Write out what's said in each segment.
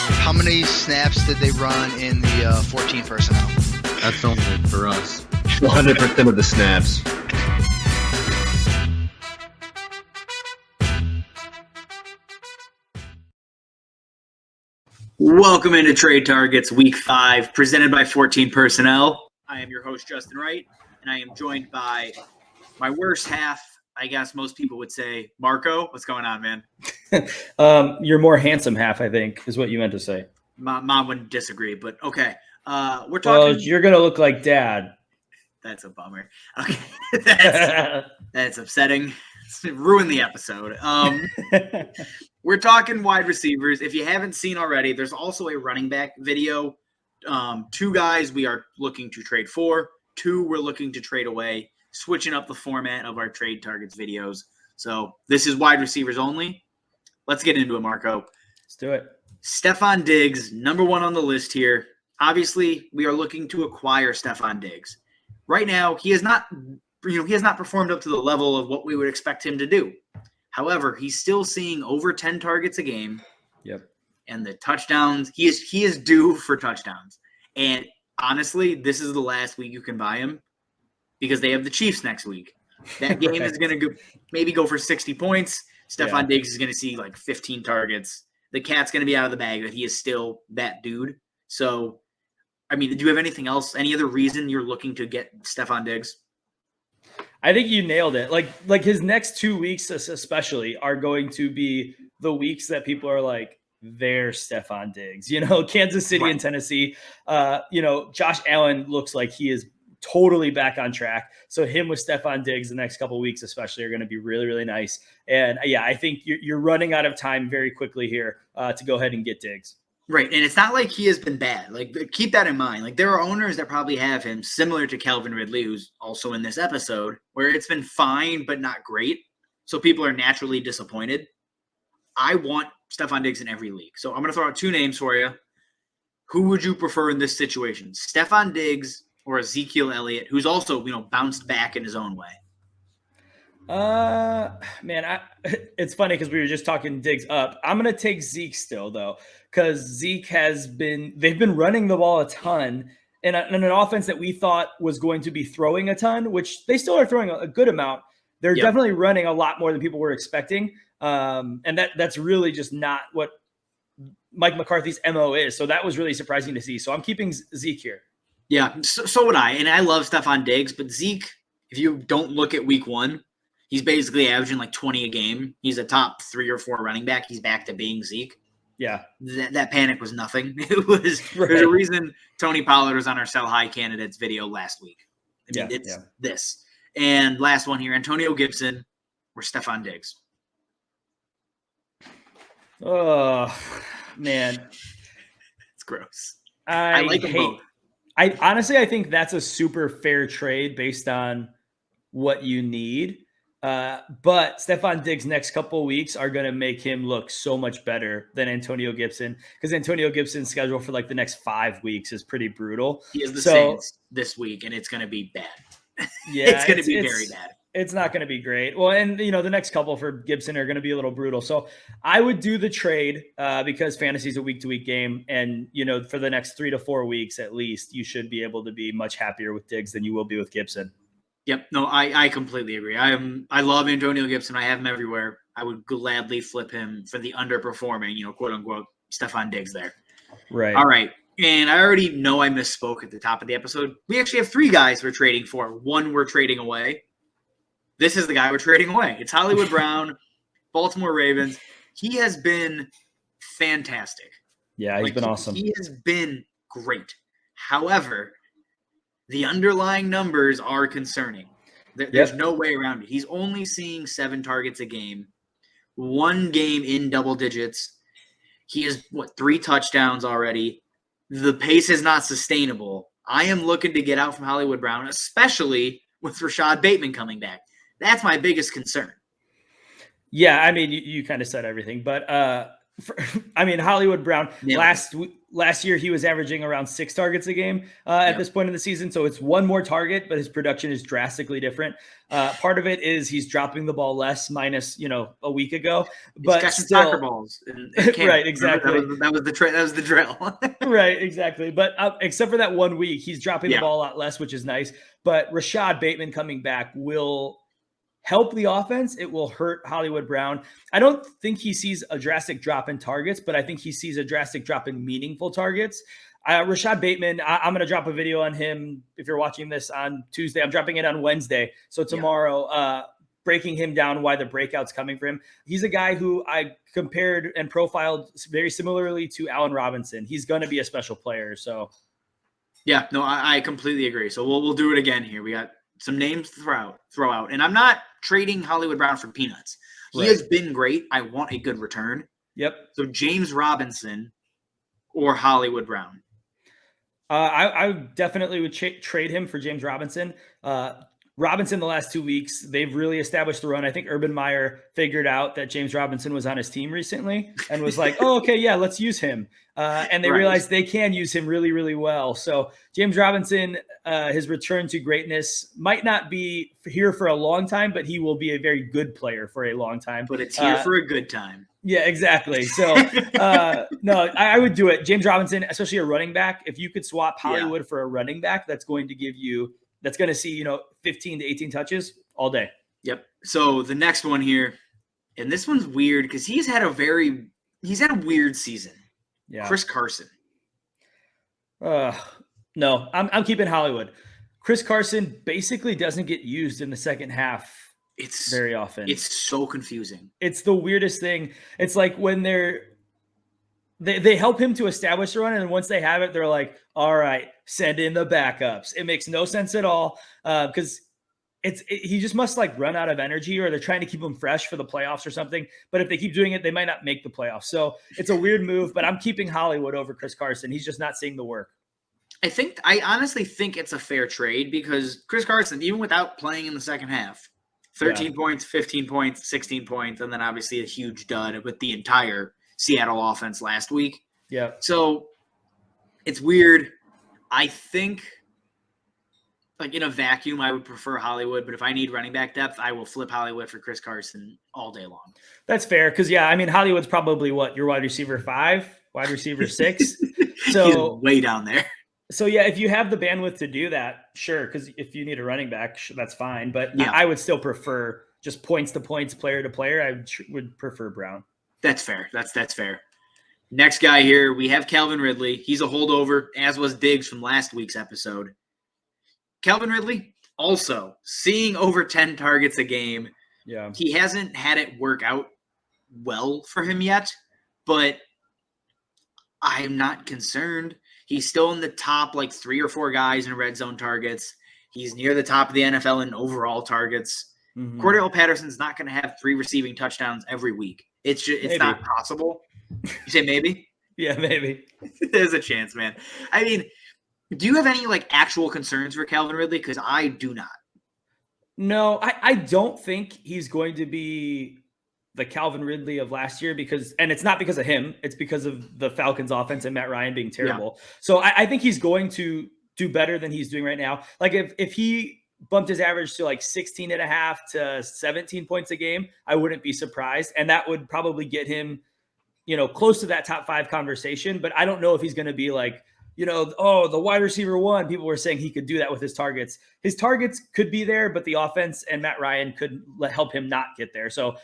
How many snaps did they run in the 14 personnel? That's only for us. 100% of the snaps. Welcome into Trade Targets Week 5, presented by 14 Personnel. I am your host, Justin Wright, and I am joined by my worst half, I guess most people would say, Marco. What's going on, man? Your more handsome half, I think, is what you meant to say. Mom wouldn't disagree, but okay. We're talking. Well, you're going to look like Dad. That's a bummer. Okay. That's upsetting. Ruin the episode. We're talking wide receivers. If you haven't seen already, there's also a running back video. 2 guys we are looking to trade for. 2 we're looking to trade away. Switching up the format of our trade targets videos. So this is wide receivers only. Let's get into it, Marco. Let's do it. Stefon Diggs, number 1 on the list here. Obviously, we are looking to acquire Stefon Diggs. Right now, he has not performed up to the level of what we would expect him to do. However, he's still seeing over 10 targets a game. Yep. And the touchdowns, he is due for touchdowns. And honestly, this is the last week you can buy him because they have the Chiefs next week. That game is going to maybe go for 60 points. Stefon Diggs is going to see like 15 targets. The cat's going to be out of the bag, but he is still that dude. So, I mean, do you have anything else? Any other reason you're looking to get Stefon Diggs? I think you nailed it. Like his next 2 weeks especially are going to be the weeks that people are like, there's Stefon Diggs. Kansas City and Tennessee. Josh Allen looks like he is totally back on track. So him with Stefon Diggs the next couple of weeks especially are going to be really, really nice. And I think you're running out of time very quickly here to go ahead and get Diggs. Right, and it's not like he has been bad. Like, keep that in mind. Like, there are owners that probably have him, similar to Calvin Ridley, who's also in this episode, where it's been fine but not great. So people are naturally disappointed. I want Stefon Diggs in every league. So I'm going to throw out 2 names for you. Who would you prefer in this situation? Stefon Diggs or Ezekiel Elliott, who's also, bounced back in his own way? It's funny because we were just talking Diggs up. I'm going to take Zeke still, though, because Zeke they've been running the ball a ton in an offense that we thought was going to be throwing a ton, which they still are throwing a good amount. They're definitely running a lot more than people were expecting. And that's really just not what Mike McCarthy's MO is. So that was really surprising to see. So I'm keeping Zeke here. Yeah, so would I. And I love Stefon Diggs, but Zeke, if you don't look at week 1, he's basically averaging like 20 a game. He's a top 3 or 4 running back. He's back to being Zeke. Yeah. That panic was nothing. There's a reason Tony Pollard was on our sell high candidates video last week. It's this. And last one here, Antonio Gibson or Stefon Diggs. Oh, man. It's gross. I like them both. I think that's a super fair trade based on what you need. But Stefon Diggs' next couple of weeks are going to make him look so much better than Antonio Gibson, because Antonio Gibson's schedule for like the next 5 weeks is pretty brutal. He has the Saints this week, and it's going to be bad. Yeah, it's going to be very bad. It's not going to be great. Well, and the next couple for Gibson are going to be a little brutal. So I would do the trade because fantasy is a week-to-week game, and for the next 3 to 4 weeks at least, you should be able to be much happier with Diggs than you will be with Gibson. Yep. No, I completely agree. I love Antonio Gibson. I have him everywhere. I would gladly flip him for the underperforming, quote unquote, Stefon Diggs there. Right. All right. And I already know I misspoke at the top of the episode. We actually have 3 guys we're trading for. 1 we're trading away. This is the guy we're trading away. It's Hollywood Brown, Baltimore Ravens. He has been fantastic. Yeah, he's been awesome. He has been great. However, the underlying numbers are concerning. There's no way around it. He's only seeing 7 targets a game, 1 game in double digits. He has, 3 touchdowns already. The pace is not sustainable. I am looking to get out from Hollywood Brown, especially with Rashad Bateman coming back. That's my biggest concern. Yeah, I mean, you kind of said everything. But I mean, Hollywood Brown, Yeah. last year he was averaging around 6 targets a game at this point in the season. So it's one more target, but his production is drastically different. Part of it is he's dropping the ball less minus, a week ago, but catching still soccer balls. right. Exactly. That was the drill. Right. Exactly. But except for that 1 week, he's dropping the Yeah. ball a lot less, which is nice. But Rashad Bateman coming back will help the offense. It will hurt Hollywood Brown. I don't think he sees a drastic drop in targets, but I think he sees a drastic drop in meaningful targets. Rashad Bateman, I'm going to drop a video on him. If you're watching this on Tuesday, I'm dropping it on Wednesday. So tomorrow, breaking him down, why the breakout's coming for him. He's a guy who I compared and profiled very similarly to Allen Robinson. He's going to be a special player. So yeah, no, I completely agree. So we'll do it again here. We got some names to throw out. And I'm not trading Hollywood Brown for peanuts. He has been great. I want a good return. Yep. So James Robinson or Hollywood Brown. I definitely would trade him for James Robinson. Robinson, the last 2 weeks, they've really established the run. I think Urban Meyer figured out that James Robinson was on his team recently and was like, oh, okay, yeah, let's use him. And they realized they can use him really, really well. So James Robinson, his return to greatness might not be here for a long time, but he will be a very good player for a long time. But it's here for a good time. Yeah, exactly. So, no, I would do it. James Robinson, especially a running back, if you could swap Hollywood for a running back, that's going to give you – that's going to see, 15 to 18 touches all day. Yep. So the next one here, and this one's weird because he's had a weird season. Yeah. Chris Carson. No, I'm keeping Hollywood. Chris Carson basically doesn't get used in the second half very often. It's so confusing. It's the weirdest thing. It's like when they help him to establish the run, and once they have it, they're like, all right, send in the backups. It makes no sense at all because he just must run out of energy, or they're trying to keep him fresh for the playoffs or something. But if they keep doing it, they might not make the playoffs. So it's a weird move, but I'm keeping Hollywood over Chris Carson. He's just not seeing the work. I honestly think it's a fair trade because Chris Carson, even without playing in the second half, 13 points, 15 points, 16 points, and then obviously a huge dud with the entire Seattle offense last week. Yeah. So it's weird. I think in a vacuum, I would prefer Hollywood, but if I need running back depth, I will flip Hollywood for Chris Carson all day long. That's fair. Cause Hollywood's probably your wide receiver 5, wide receiver 6. So he's way down there. So yeah, if you have the bandwidth to do that, sure. Cause if you need a running back, that's fine. But I would still prefer just points to points, player to player. I would prefer Brown. That's fair. That's fair. Next guy here, we have Calvin Ridley. He's a holdover, as was Diggs from last week's episode. Calvin Ridley, also seeing over 10 targets a game. Yeah. He hasn't had it work out well for him yet, but I'm not concerned. He's still in the top 3 or 4 guys in red zone targets. He's near the top of the NFL in overall targets. Mm-hmm. Cordell Patterson's not going to have 3 receiving touchdowns every week. It's not possible. You say maybe? Yeah, maybe. There's a chance, man. I mean, do you have any actual concerns for Calvin Ridley? Because I do not. No, I don't think he's going to be the Calvin Ridley of last year and it's not because of him. It's because of the Falcons offense and Matt Ryan being terrible. Yeah. So I think he's going to do better than he's doing right now. If he bumped his average to 16.5 to 17 points a game, I wouldn't be surprised. And that would probably get him, close to that top 5 conversation. But I don't know if he's going to be the wide receiver 1. People were saying he could do that with his targets. His targets could be there, but the offense and Matt Ryan could help him not get there. So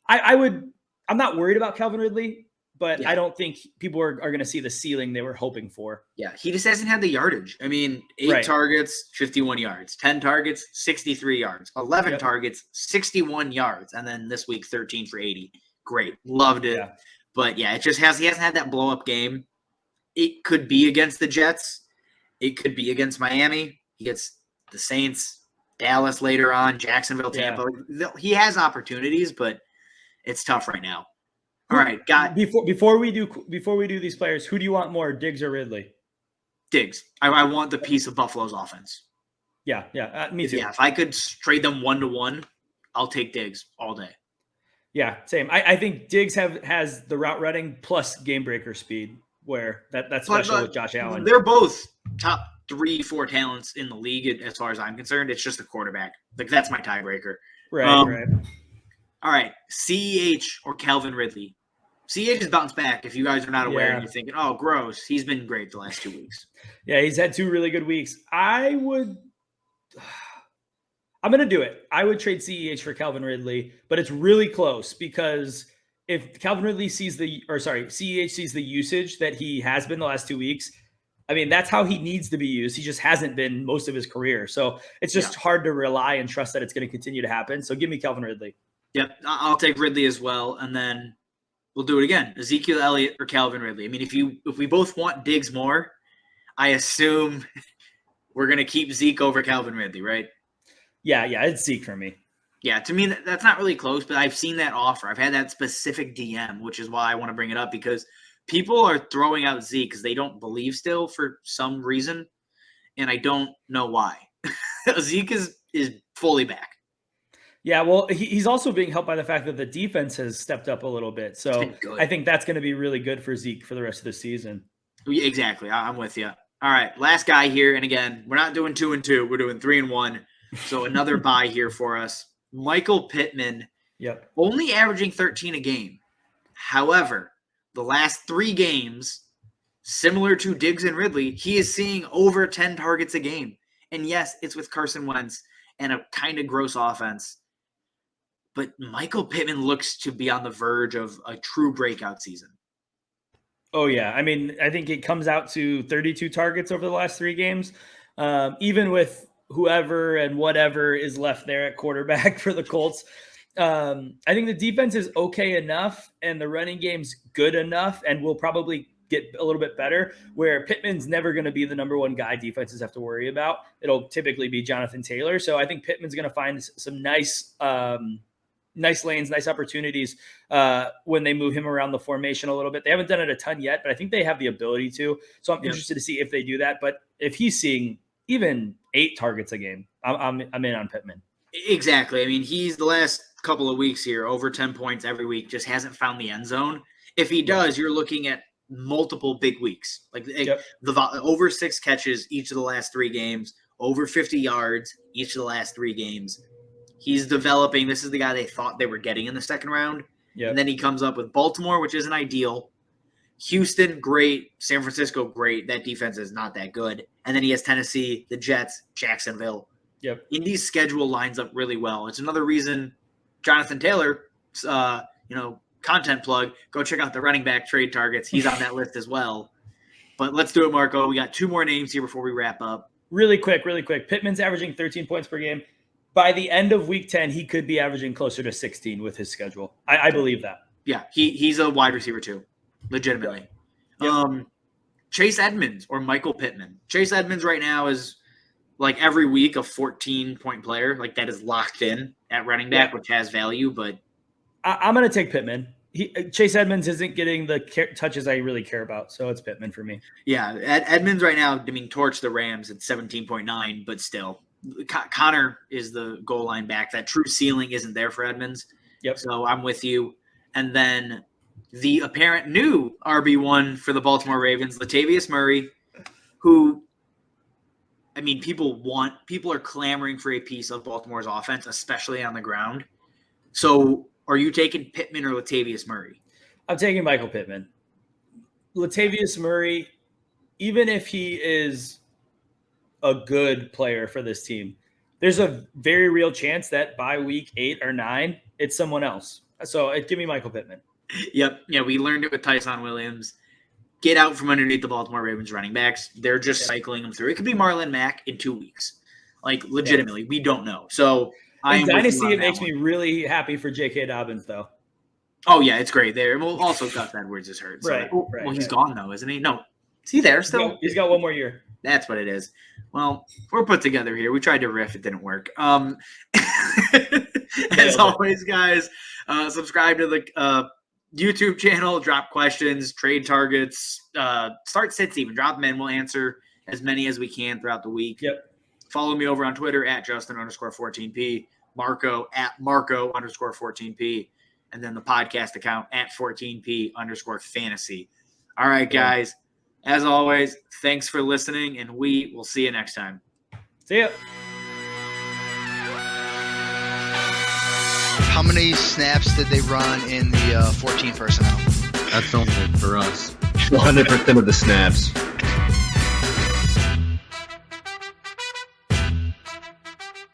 I'm not worried about Calvin Ridley, but I don't think people are going to see the ceiling they were hoping for. Yeah, he just hasn't had the yardage. I mean, 8 targets, 51 yards. 10 targets, 63 yards. 11 targets, 61 yards. And then this week, 13 for 80. Great. Loved it. Yeah. But, he hasn't had that blow-up game. It could be against the Jets. It could be against Miami. He gets the Saints, Dallas later on, Jacksonville, Tampa. Yeah. He has opportunities, but it's tough right now. All right, before we do these players, who do you want more, Diggs or Ridley? Diggs. I want the piece of Buffalo's offense. Yeah, me too. Yeah, if I could trade them 1-to-1, I'll take Diggs all day. Yeah, same. I think Diggs has the route running plus game breaker speed, where that's special with Josh Allen. They're both top 3-4 talents in the league as far as I'm concerned. It's just the quarterback. Like, that's my tiebreaker. Right. All right, CEH or Calvin Ridley. CEH has bounced back. If you guys are not aware and you're thinking, oh, gross, he's been great the last 2 weeks. Yeah, he's had 2 really good weeks. I'm going to do it. I would trade CEH for Calvin Ridley, but it's really close because if Calvin Ridley CEH sees the usage that he has been the last 2 weeks, I mean, that's how he needs to be used. He just hasn't been most of his career. So it's just hard to rely and trust that it's going to continue to happen. So give me Calvin Ridley. Yep, I'll take Ridley as well, and then we'll do it again. Ezekiel Elliott or Calvin Ridley. I mean, if we both want Diggs more, I assume we're going to keep Zeke over Calvin Ridley, right? Yeah, it's Zeke for me. Yeah, to me, that's not really close, but I've seen that offer. I've had that specific DM, which is why I want to bring it up, because people are throwing out Zeke because they don't believe still for some reason, and I don't know why. Zeke is fully back. Yeah, well, he's also being helped by the fact that the defense has stepped up a little bit. So I think that's going to be really good for Zeke for the rest of the season. Exactly. I'm with you. All right, last guy here. And again, we're not doing 2 and 2. We're doing 3 and 1. So another buy here for us. Michael Pittman. Yep. Only averaging 13 a game. However, the last 3 games, similar to Diggs and Ridley, he is seeing over 10 targets a game. And yes, it's with Carson Wentz and a kind of gross offense. But Michael Pittman looks to be on the verge of a true breakout season. Oh, yeah. I mean, I think it comes out to 32 targets over the last 3 games. Even with whoever and whatever is left there at quarterback for the Colts. I think the defense is okay enough and the running game's good enough and will probably get a little bit better, where Pittman's never going to be the number one guy defenses have to worry about. It'll typically be Jonathan Taylor. So I think Pittman's going to find some nice lanes, nice opportunities when they move him around the formation a little bit. They haven't done it a ton yet, but I think they have the ability to. So I'm interested to see if they do that. But if he's seeing even 8 targets a game, I'm in on Pittman. Exactly. I mean, he's the last couple of weeks here, over 10 points every week, just hasn't found the end zone. If he does, you're looking at multiple big weeks, like the over 6 catches each of the last 3 games, over 50 yards each of the last 3 games. He's developing. This is the guy they thought they were getting in the second round. Yep. And then he comes up with Baltimore, which isn't ideal. Houston, great. San Francisco, great. That defense is not that good. And then he has Tennessee, the Jets, Jacksonville. Yep. Indy's schedule lines up really well. It's another reason Jonathan Taylor, content plug, go check out the running back trade targets. He's on that list as well. But let's do it, Marco. We got 2 more names here before we wrap up. Really quick. Pittman's averaging 13 points per game. By the end of week 10, he could be averaging closer to 16 with his schedule. I believe that. Yeah, he's a wide receiver too, legitimately. Yep. Chase Edmonds or Michael Pittman. Chase Edmonds right now is like every week a 14-point player. Like that is locked in at running back, which has value. But I'm going to take Pittman. Chase Edmonds isn't getting the touches I really care about, so it's Pittman for me. Yeah, Edmonds right now, I mean, torch the Rams at 17.9, but still. Connor is the goal line back. That true ceiling isn't there for Edmonds. Yep. So I'm with you. And then the apparent new RB1 for the Baltimore Ravens, Latavius Murray, who, I mean, people are clamoring for a piece of Baltimore's offense, especially on the ground. So are you taking Pittman or Latavius Murray? I'm taking Michael Pittman. Latavius Murray, even if he is a good player for this team, there's a very real chance that by week 8 or 9, it's someone else. So give me Michael Pittman. Yep. Yeah, we learned it with Tyson Williams. Get out from underneath the Baltimore Ravens running backs. They're just cycling them through. It could be Marlon Mack in 2 weeks. Like, legitimately, we don't know. So in Dynasty, it makes me really happy for J.K. Dobbins, though. Oh, yeah, it's great there. Well, also, Gus Edwards is hurt. So right. He's gone, though, isn't he? No. Is he there still? He's got 1 more year. That's what it is. Well, we're put together here. We tried to riff. It didn't work. As always, guys, subscribe to the YouTube channel. Drop questions, trade targets, start sits even. Drop them in. We'll answer as many as we can throughout the week. Yep. Follow me over on Twitter at Justin_14P. Marco at Marco_14P. and then the podcast account at 14p_fantasy. All right, guys. As always, thanks for listening, and we will see you next time. See ya. How many snaps did they run in the 14 personnel? That's only for us. 100% of the snaps.